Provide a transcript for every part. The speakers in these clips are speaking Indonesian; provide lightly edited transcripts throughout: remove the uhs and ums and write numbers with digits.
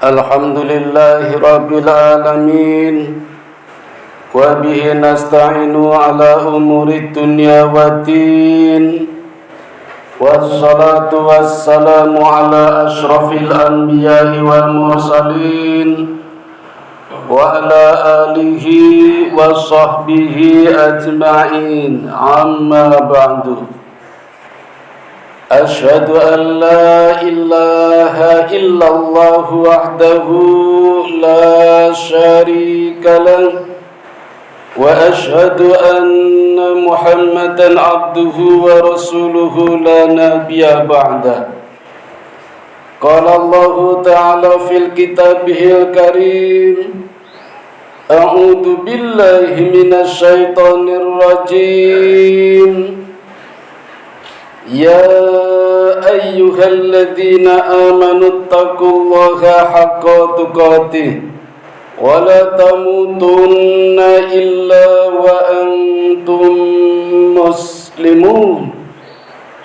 Alhamdulillahi Rabbil Alamin. Wa bihi nasta'inu ala umuri dunya waddin. Wassalatu wassalamu ala ashrafil anbiya'i wal mursalin wa ala alihi wa sahbihi ajma'in. Amma ba'du. Asyhadu an la ilaha illallah wahdahu la syarika lah wa asyhadu anna Muhammadan abduhu wa rasuluhu la nabiyya ba'dah. Qala Allah ta'ala fil kitabihil karim, a'udzu billahi minasy syaithanir rajim. Ya ayyuhalladzina amanu taqullaha haqqa tuqatih wa la tamutunna illa wa antum muslimun.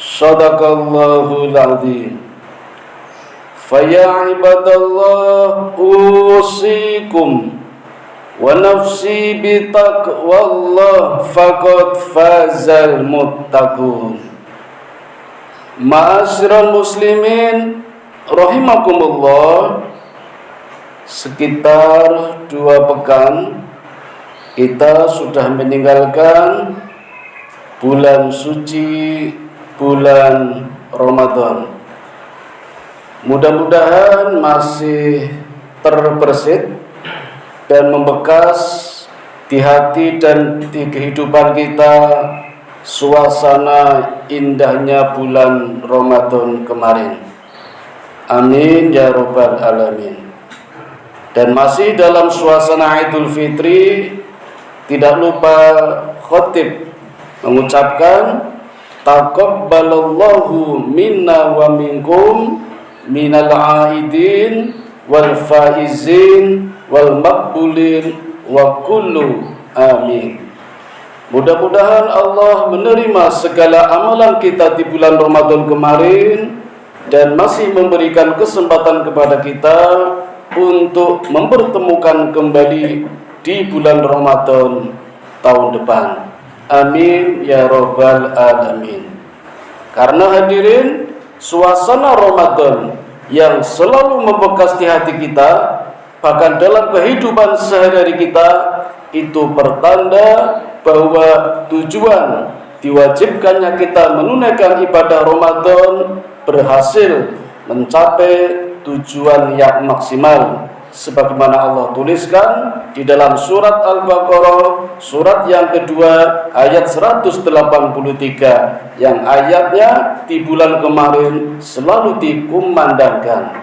Shadaqallahul azim. Faya ibadallah usikum wa nafsi bitaqwallah faqad fazal muttaqun. Ma'asyiral muslimin rahimakumullah, sekitar 2 pekan kita sudah meninggalkan bulan suci, bulan Ramadan. Mudah-mudahan masih terbersit dan membekas di hati dan di kehidupan kita suasana indahnya bulan Ramadan kemarin. Amin ya rabbal alamin. Dan masih dalam suasana Idul Fitri, tidak lupa khatib mengucapkan taqabbalallahu minna wa minkum minal aidin wal faizin wal maqbulin wa kullu amin. Mudah-mudahan Allah menerima segala amalan kita di bulan Ramadan kemarin dan masih memberikan kesempatan kepada kita untuk mempertemukan kembali di bulan Ramadan tahun depan. Amin ya rabbal alamin. Karena hadirin, suasana Ramadan yang selalu membekas di hati kita, bahkan dalam kehidupan sehari-hari kita, itu pertanda bahwa tujuan diwajibkannya kita menunaikan ibadah Ramadan berhasil mencapai tujuan yang maksimal, sebagaimana Allah tuliskan di dalam surat Al-Baqarah surat yang kedua ayat 183, yang ayatnya di bulan kemarin selalu dikumandangkan.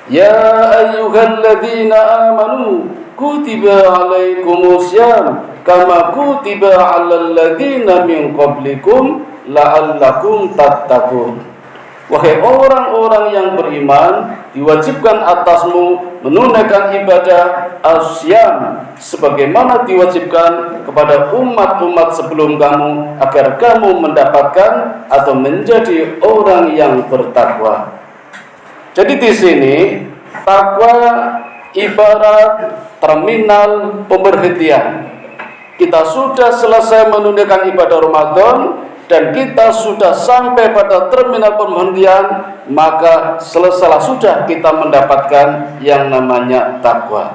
Ya ayyuhalladzina amanu kutiba alaikumusiyam kama kutiba alal ladzina min qablikum la'allakum tattaqun. Wahai orang-orang yang beriman, diwajibkan atasmu menunaikan ibadah asyam sebagaimana diwajibkan kepada umat-umat sebelum kamu, agar kamu mendapatkan atau menjadi orang yang bertakwa. Jadi di sini takwa ibarat terminal pemberhentian. Kita sudah selesai menunaikan ibadah Ramadan dan kita sudah sampai pada terminal pemberhentian, maka selesailah sudah kita mendapatkan yang namanya takwa.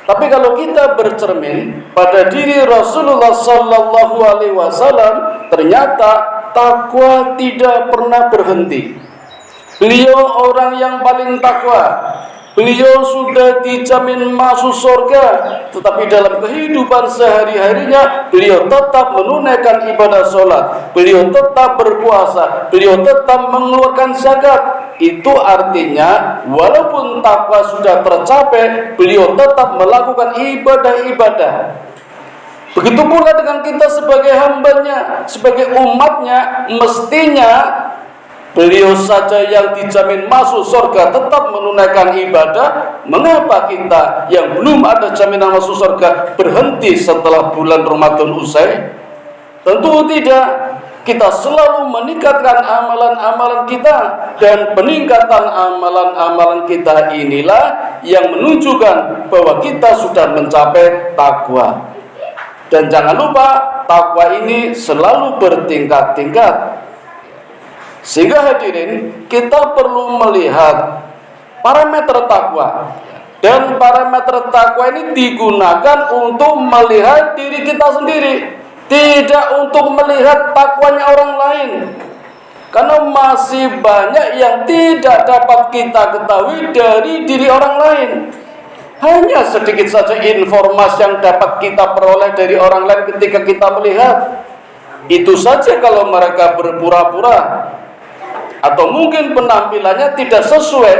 Tapi kalau kita bercermin pada diri Rasulullah sallallahu alaihi wasallam, ternyata takwa tidak pernah berhenti. Beliau orang yang paling takwa. Beliau sudah dijamin masuk surga, tetapi dalam kehidupan sehari-harinya beliau tetap menunaikan ibadah sholat, beliau tetap berpuasa, beliau tetap mengeluarkan zakat. Itu artinya walaupun takwa sudah tercapai, beliau tetap melakukan ibadah-ibadah. Begitu pula dengan kita sebagai hambanya, sebagai umatnya, mestinya beliau saja yang dijamin masuk surga tetap menunaikan ibadah. Mengapa kita yang belum ada jaminan masuk surga berhenti setelah bulan Ramadan usai? Tentu tidak. kita selalu meningkatkan amalan-amalan kita, dan peningkatan amalan-amalan kita inilah yang menunjukkan bahwa kita sudah mencapai takwa. Dan jangan lupa, takwa ini selalu bertingkat-tingkat. Sehingga hadirin, kita perlu melihat parameter takwa. Dan parameter takwa ini digunakan untuk melihat diri kita sendiri, tidak untuk melihat takwanya orang lain. Karena masih banyak yang tidak dapat kita ketahui dari diri orang lain. Hanya sedikit saja informasi yang dapat kita peroleh dari orang lain ketika kita melihat. Itu saja kalau mereka berpura-pura, atau mungkin penampilannya tidak sesuai,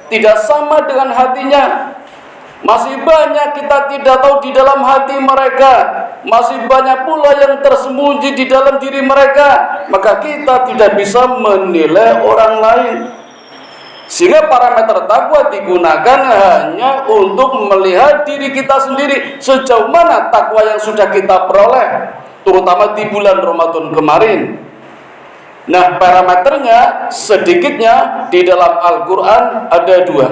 tidak sama dengan hatinya. Masih banyak kita tidak tahu di dalam hati mereka. Masih banyak pula yang tersembunyi di dalam diri mereka. Maka kita tidak bisa menilai orang lain. Sehingga parameter takwa digunakan hanya untuk melihat diri kita sendiri, sejauh mana takwa yang sudah kita peroleh, terutama di bulan Ramadan kemarin. Nah, parameternya sedikitnya di dalam Al-Quran ada dua.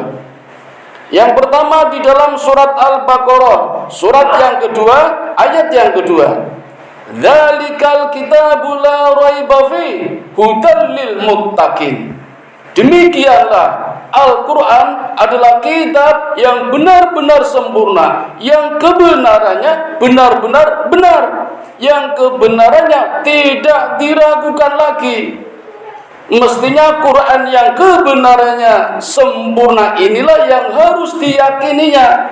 Yang pertama di dalam surat Al-Baqarah, surat yang kedua, ayat yang kedua. Dzalikal kitabu la raiba fi hudal lil muttaqin. Demikianlah Al-Quran adalah kitab yang benar-benar sempurna, yang kebenarannya benar-benar benar, yang kebenarannya tidak diragukan lagi. Mestinya Quran yang kebenarannya sempurna inilah yang harus diyakininya.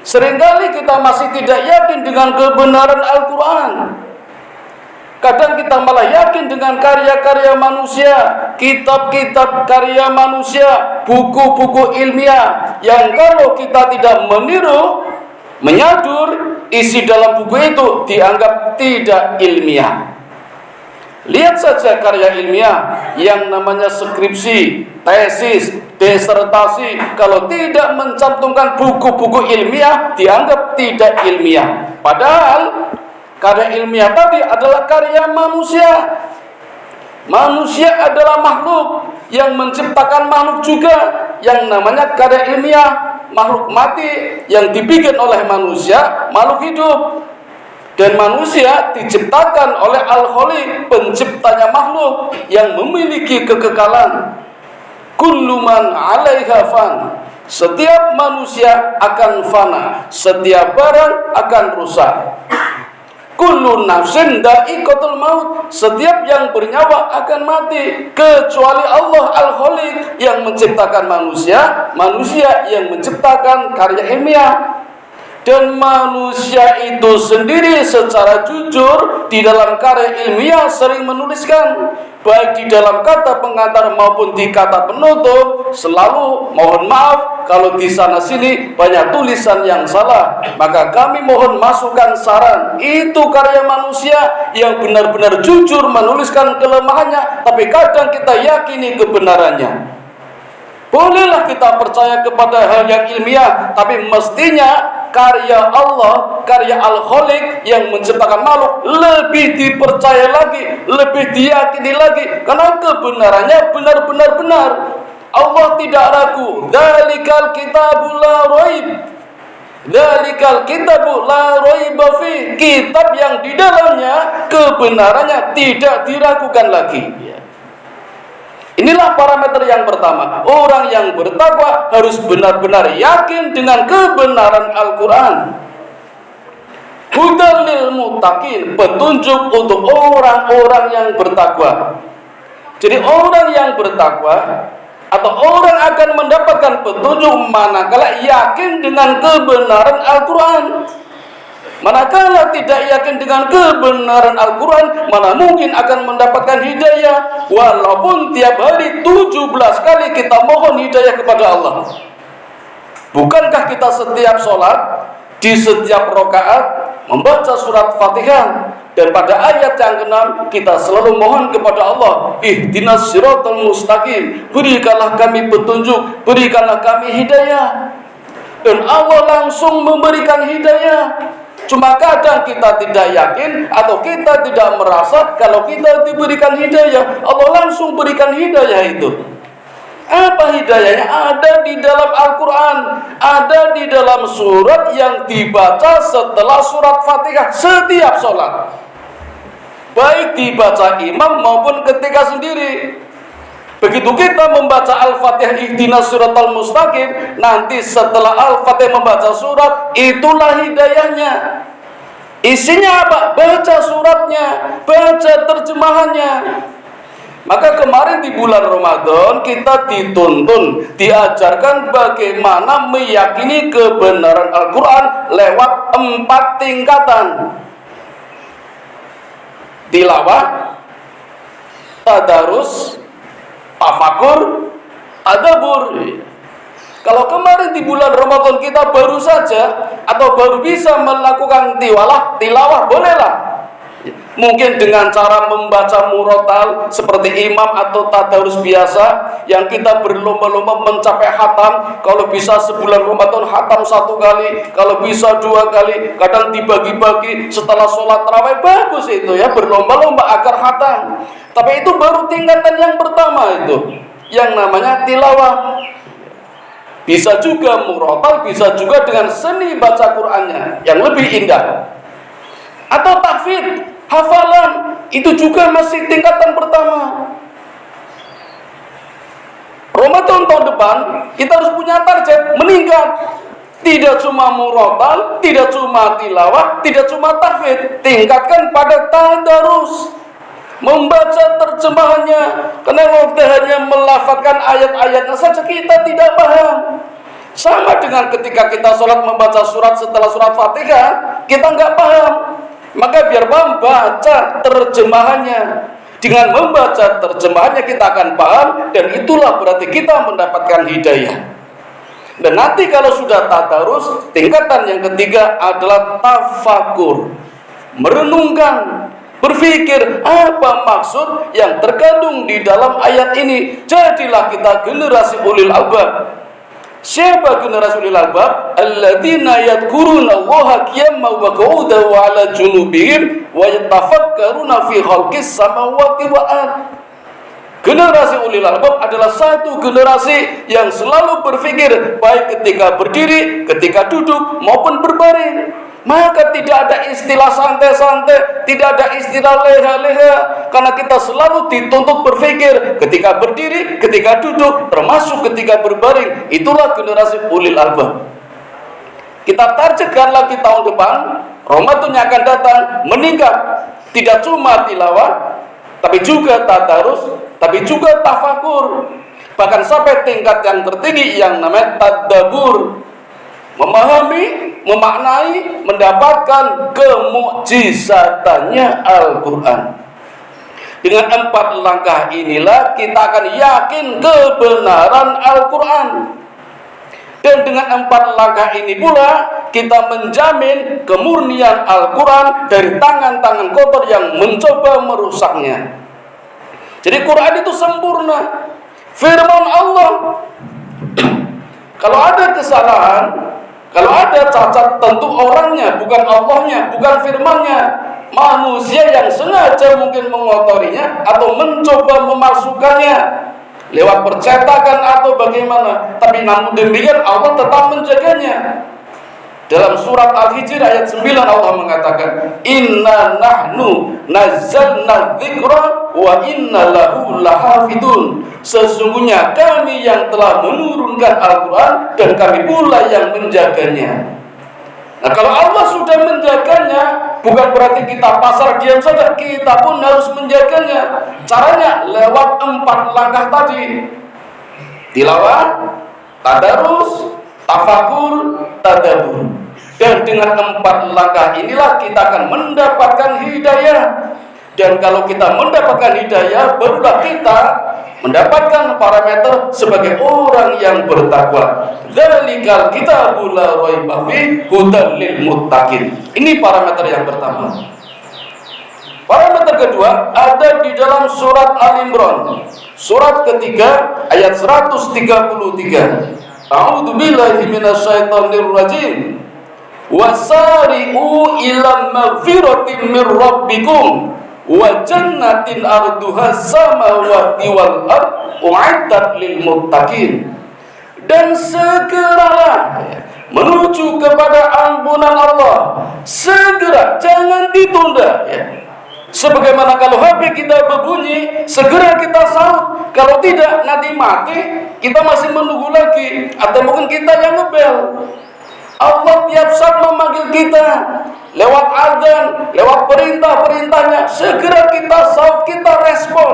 Seringkali kita masih tidak yakin dengan kebenaran Al-Quran. Kadang kita malah yakin dengan karya-karya manusia, kitab-kitab karya manusia, buku-buku ilmiah, yang kalau kita tidak meniru, menyadur isi dalam buku itu dianggap tidak ilmiah. Lihat saja karya ilmiah yang namanya skripsi, tesis, disertasi, kalau tidak mencantumkan buku-buku ilmiah dianggap tidak ilmiah. Padahal karya ilmiah tadi adalah karya manusia. Manusia adalah makhluk yang menciptakan makhluk juga, yang namanya karya ilmiah. Makhluk mati yang dibikin oleh manusia, makhluk hidup. Dan manusia diciptakan oleh Al-Khaliq, penciptanya makhluk yang memiliki kekekalan. Kullu man 'alaiha fan. Setiap manusia akan fana, setiap barang akan rusak. Kullu nafsin dha'iqatul maut. Setiap yang bernyawa akan mati, kecuali Allah Al-Khaliq yang menciptakan manusia, manusia yang menciptakan karya ilmiah. Dan manusia itu sendiri secara jujur di dalam karya ilmiah sering menuliskan, baik di dalam kata pengantar maupun di kata penutup, selalu mohon maaf kalau di sana sini banyak tulisan yang salah, maka kami mohon masukan saran. Itu karya manusia yang benar-benar jujur menuliskan kelemahannya, tapi kadang kita yakini kebenarannya. Bolehlah kita percaya kepada hal yang ilmiah, tapi mestinya karya Allah, karya Al-Khaliq yang menciptakan makhluk lebih dipercaya lagi, lebih diyakini lagi, karena kebenarannya benar-benar benar. Allah tidak ragu. Dzalikal kitabu la raib. Dzalikal kitabu la raiba fi. Kitab yang di dalamnya kebenarannya tidak diragukan lagi. Inilah parameter yang pertama. Orang yang bertakwa harus benar-benar yakin dengan kebenaran Al-Quran. Hudal lil muttaqin, petunjuk untuk orang-orang yang bertakwa. Jadi orang yang bertakwa atau orang akan mendapatkan petunjuk manakala yakin dengan kebenaran Al-Quran. Manakala tidak yakin dengan kebenaran Al-Quran, mana mungkin akan mendapatkan hidayah. Walaupun tiap hari 17 kali kita mohon hidayah kepada Allah. Bukankah kita setiap sholat, di setiap rakaat membaca surat Fatihah, dan pada ayat yang ke-6 kita selalu mohon kepada Allah, ihdinas siratal mustaqim, berikanlah kami petunjuk, berikanlah kami hidayah. Dan Allah langsung memberikan hidayah. Cuma kadang kita tidak yakin atau kita tidak merasa kalau kita diberikan hidayah, Allah langsung berikan hidayah itu. Apa hidayahnya? Ada di dalam Al-Quran, ada di dalam surat yang dibaca setelah surat Fatihah setiap sholat, baik dibaca imam maupun ketika sendiri. Begitu kita membaca Al-Fatihah ihdinas siratal mustaqim, nanti setelah Al-Fatihah membaca surat, itulah hidayahnya. Isinya apa? Baca suratnya, baca terjemahannya. Maka kemarin di bulan Ramadan kita dituntun, diajarkan bagaimana meyakini kebenaran Al-Quran lewat 4 tingkatan. Tilawah, tadarus, tafakur, tadabbur. Kalau kemarin di bulan Ramadan kita baru saja atau baru bisa melakukan tilawah bolehlah. Mungkin dengan cara membaca murotal seperti imam atau tadarus biasa yang kita berlomba-lomba mencapai khatam. Kalau bisa sebulan Ramadan khatam 1 kali, kalau bisa 2 kali, kadang dibagi-bagi setelah sholat tarawih, bagus itu ya, berlomba-lomba agar khatam. Tapi itu baru tingkatan yang pertama itu, yang namanya tilawah. Bisa juga murotal, bisa juga dengan seni baca Qur'annya yang lebih indah. Atau tahfidz, hafalan, itu juga masih tingkatan pertama. Ramadan tahun depan kita harus punya target meningkat. Tidak cuma murotal, tidak cuma tilawah, tidak cuma tahfidz, tingkatkan pada tadarus, membaca terjemahannya. Karena kalau kita hanya melafazkan ayat-ayatnya saja kita tidak paham. Sama dengan ketika kita sholat membaca surat setelah surat Fatihah, kita nggak paham. Maka biar paham, baca terjemahannya. Dengan membaca terjemahannya kita akan paham, dan itulah berarti kita mendapatkan hidayah. Dan nanti kalau sudah tadarus, tingkatan yang ketiga adalah tafakur, merenungkan, berpikir apa maksud yang terkandung di dalam ayat ini. Jadilah kita generasi ulil albab. Siapa generasi ulil albab? Alladzina yadhkuruna Allaha qiyaman wa qu'udan wa 'ala junubihim wa yatafakkaruna fi khalqis samawati wal ardh. Generasi ulil albab adalah satu generasi yang selalu berpikir baik ketika berdiri, ketika duduk maupun berbaring. Maka tidak ada istilah santai-santai, tidak ada istilah leha-leha, karena kita selalu dituntut berpikir ketika berdiri, ketika duduk, termasuk ketika berbaring. Itulah generasi ulil albab. Kita targetkan lagi tahun depan, Ramadan yang akan datang meningkat. Tidak cuma tilawah, tapi juga tadarus, tapi juga tafakur. Bahkan sampai tingkat yang tertinggi yang namanya tadabbur. Memahami, memaknai, mendapatkan kemukjizatannya Al-Quran. Dengan 4 langkah inilah kita akan yakin kebenaran Al-Quran. Dan dengan 4 langkah ini pula kita menjamin kemurnian Al-Quran dari tangan-tangan kotor yang mencoba merusaknya. Jadi Quran itu sempurna, firman Allah. Kalau ada kesalahan, kalau ada cacat, tentu orangnya, bukan Allahnya, bukan firmannya. Manusia yang sengaja mungkin mengotorinya atau mencoba memasukkannya lewat percetakan atau bagaimana. Tapi namun demikian Allah tetap menjaganya. Dalam surat Al-Hijr ayat 9 Allah mengatakan, Inna nahnu nazzalna dzikra wa inna lahu lahafidun. Sesungguhnya kami yang telah menurunkan Al-Quran dan kami pula yang menjaganya. Nah, kalau Allah sudah menjaganya, bukan berarti kita pasrah diam saja, kita pun harus menjaganya. Caranya lewat 4 langkah tadi: tilawah, tadarus, tafakur, tadabbur. Dan dengan 4 langkah inilah kita akan mendapatkan hidayah. Dan kalau kita mendapatkan hidayah, barulah kita mendapatkan parameter sebagai orang yang bertakwa. Dzalikal kitabul la raiba fihi hudal lil muttaqin. Ini parameter yang pertama. Parameter kedua ada di dalam surat Al-Imran, surat ketiga ayat 133. A'udzu billahi minasyaitonir rajim. Wasari'u ila magfiratin min rabbikum wa jannatin arduha samawati wal ard u'iddat lil muttaqin. Dan segeralah menuju kepada ampunan Allah. Segera, jangan ditunda ya. Sebagaimana kalau HP kita berbunyi, segera kita sahut. Kalau tidak, nanti mati, kita masih menunggu lagi. Atau mungkin kita yang ngebel. Allah tiap saat memanggil kita lewat adzan, lewat perintah-perintahnya. Segera kita sahut, kita respon.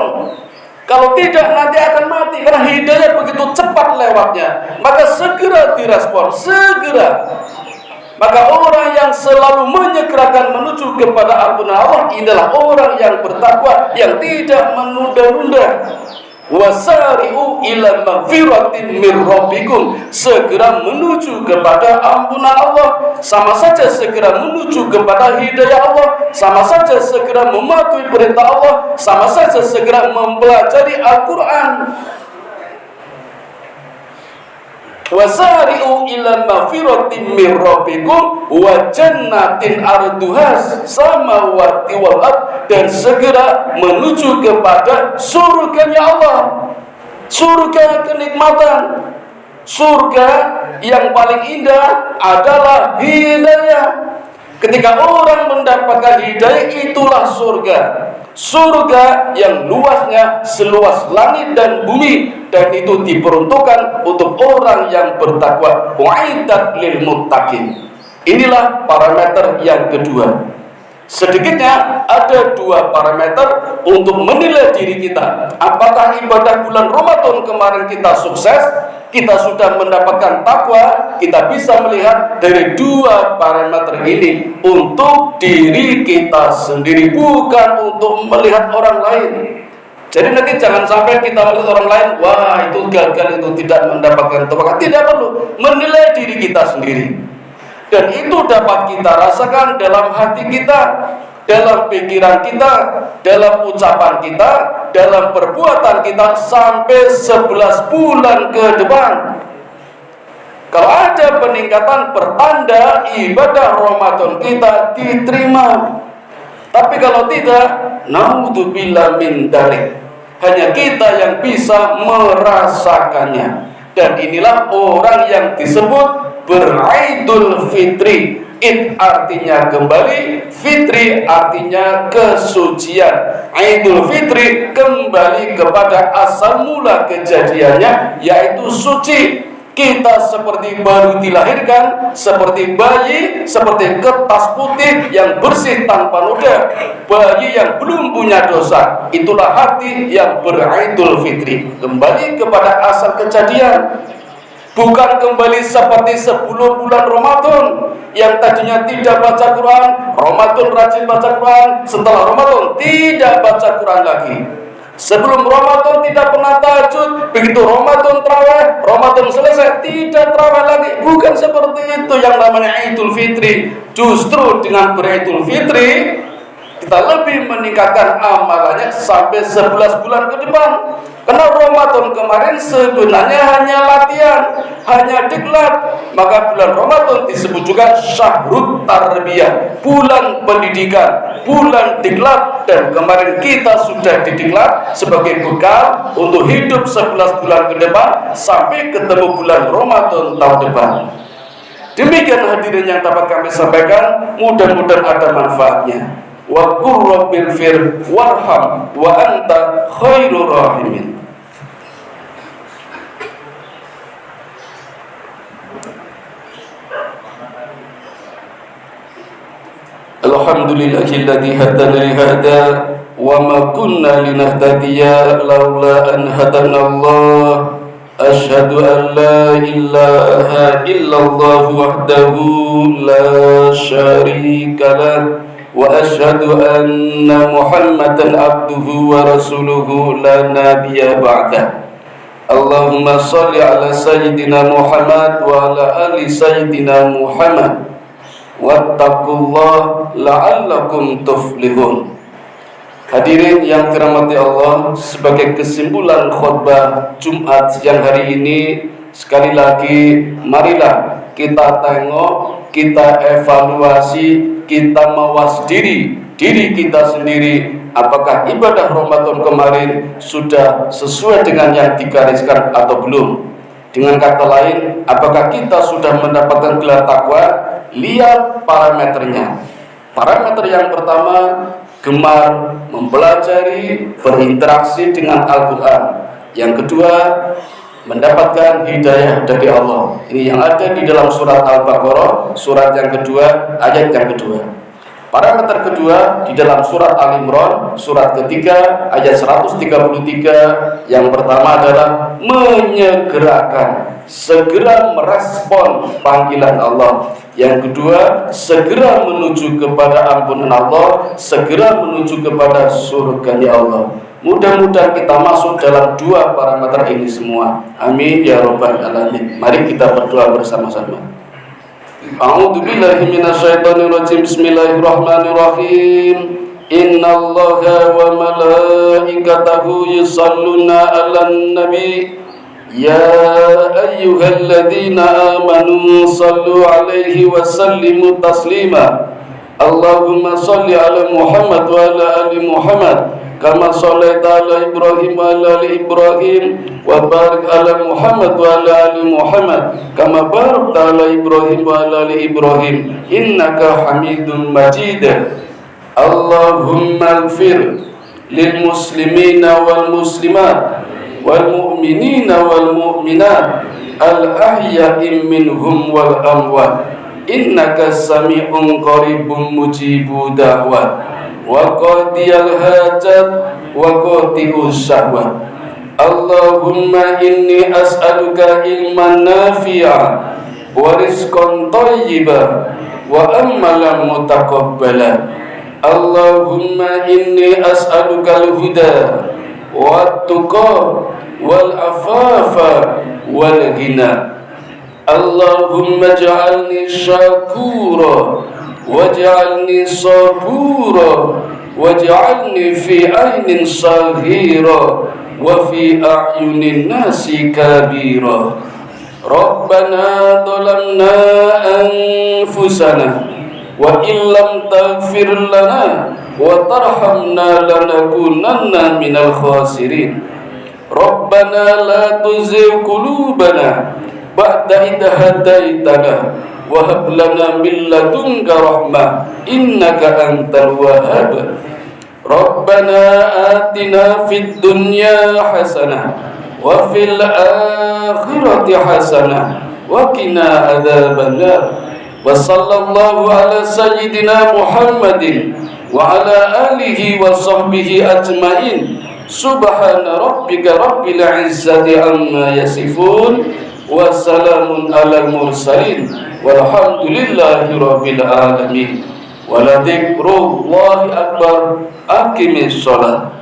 Kalau tidak, nanti akan mati. Karena hidayah begitu cepat lewatnya. Maka segera direspon, segera. Maka orang yang selalu menyegerakan menuju kepada ampunan Allah inilah orang yang bertakwa, yang tidak menunda-nunda. Wasari'u ila magfiratin min rabbikum, segera menuju kepada ampunan Allah. Sama saja segera menuju kepada hidayah Allah, sama saja segera mematuhi perintah Allah, sama saja segera mempelajari Al-Quran. Wasari'u ila magfiratin min rabbikum wa jannatin arduha samawati wal ard, dan segera menuju kepada surganya Allah. Surga kenikmatan, surga yang paling indah adalah hidayah. Ketika orang mendapatkan hidayah, itulah surga. Surga yang luasnya seluas langit dan bumi, dan itu diperuntukkan untuk orang yang bertakwa. U'iddat lil muttaqin. Inilah parameter yang kedua. Sedikitnya ada dua parameter untuk menilai diri kita. Apakah ibadah bulan Ramadan kemarin kita sukses, kita sudah mendapatkan takwa. Kita bisa melihat dari dua parameter ini untuk diri kita sendiri, bukan untuk melihat orang lain. Jadi nanti jangan sampai kita melihat orang lain, wah itu gagal, itu tidak mendapatkan takwa. Tidak perlu, menilai diri kita sendiri. Dan itu dapat kita rasakan dalam hati kita, dalam pikiran kita, dalam ucapan kita, dalam perbuatan kita sampai 11 bulan ke depan. Kalau ada peningkatan, pertanda ibadah Ramadan kita diterima. Tapi kalau tidak, naudzubillah min dzalik. Hanya kita yang bisa merasakannya. Dan inilah orang yang disebut beraidul fitri. Id artinya kembali, fitri artinya kesucian. Idul fitri kembali kepada asal mula kejadiannya, yaitu suci. Kita seperti baru dilahirkan, seperti bayi, seperti kertas putih yang bersih tanpa noda, bayi yang belum punya dosa. Itulah hati yang beraidul fitri, kembali kepada asal kejadian. Bukan kembali seperti sebelum bulan Ramadan, yang tadinya tidak baca Quran, Ramadan rajin baca Quran, setelah Ramadan tidak baca Quran lagi. Sebelum Ramadan tidak pernah tahajud, begitu Ramadan tarawih, Ramadan selesai tidak tarawih lagi. Bukan seperti itu yang namanya Idul Fitri. Justru dengan beridul Fitri kita lebih meningkatkan amalannya sampai 11 bulan ke depan. Karena Ramadan kemarin sebenarnya hanya latihan, hanya diklat. Maka bulan Ramadan disebut juga Syahrut Tarbiyah, bulan pendidikan, bulan diklat. Dan kemarin kita sudah didiklat sebagai bekal untuk hidup 11 bulan ke depan sampai ketemu bulan Ramadan tahun depan. Demikian hadirin yang dapat kami sampaikan, mudah-mudahan ada manfaatnya. Wa qur rabbighfir warham wa anta khairur rahimin. Alhamdulillahilladzi hadana li hada wa ma kunna linahtadiya laula an hadanallah. Asyhadu an la ilaha illallah wahdahu la syarika lah, wa asyhadu anna Muhammadan abduhu wa rasuluhu la nabiyya ba'dah. Allahumma shalli ala sayyidina Muhammad wa ala ali sayyidina Muhammad wattaqullah la'allakum tuflihun. Hadirin yang dirahmati Allah, sebagai kesimpulan khutbah Jumat siang hari ini, sekali lagi marilah kita tengok, kita evaluasi, kita mawas diri kita sendiri, apakah ibadah Ramadan kemarin sudah sesuai dengan yang digariskan atau belum. Dengan kata lain, apakah kita sudah mendapatkan gelar takwa? Lihat parameternya. Parameter yang pertama, gemar mempelajari, berinteraksi dengan Al-Quran. Yang kedua, mendapatkan hidayah dari Allah. Ini yang ada di dalam surat Al-Baqarah, surat yang kedua, ayat yang kedua. Parameter kedua di dalam surat Al-Imran, surat ketiga, ayat 133. Yang pertama adalah menyegerakan, segera merespon panggilan Allah. Yang kedua, segera menuju kepada ampunan Allah, segera menuju kepada surganya Allah. Mudah-mudahan kita masuk dalam dua parameter ini semua. Amin ya rabbal alamin. Mari kita berdoa bersama-sama. A'udzu billahi minasyaitonir rajim. Bismillahirrahmanirrahim. Innallaha wa malaikatahu yusholluna 'alan nabi. Ya ayyuhalladzina amanu shallu 'alaihi wa sallimu taslima. Allahumma shalli 'ala Muhammad wa 'ala ali Muhammad kama shallaita 'ala Ibrahim wa 'ala ali Ibrahim wa barik 'ala Muhammad wa 'ala ali Muhammad kama barakta 'ala Ibrahim wa 'ala ali Ibrahim innaka Hamidum Majid. Allahumma ighfir lil muslimina wal muslimat wal mu'minina wal mu'minat al ahya'i minhum wal amwat innaka sami'un qaribun mujibu da'wat wa qadiyal hajat wa qadi'us syahwat. Allahumma inni as'aluka ilman nafi'a wa rizqan thayyiba wa amalan mutaqabbala. Allahumma inni as'aluka al-huda wa tuqa wal afafa wal ghina. Allahumma ja'alni syakura waj'alni sabura waj'alni fi ainin saghira wa fi a'yunin nasi kabira. Rabbana dhalamna anfusana wa illam taghfir lana wa tarhamna lanakunanna minal khasirin. Rabbana la tuzigh qulubana ba'da idh hadaitana wa hab lana min ladunka rahmah innaka antal wahhab. Rabbana atina fid dunya hasanah wa fil akhirati hasanah wa qina adzabannar. Wa sallallahu ala sayyidina Muhammadin wa ala alihi wa sahbihi ajmain. Subhana rabbika rabbil izzati amma yasifun wa salamun alal mursalin walhamdulillahi rabbil alamin. Wa la dzikrullahi akbar. Aqimis shalah.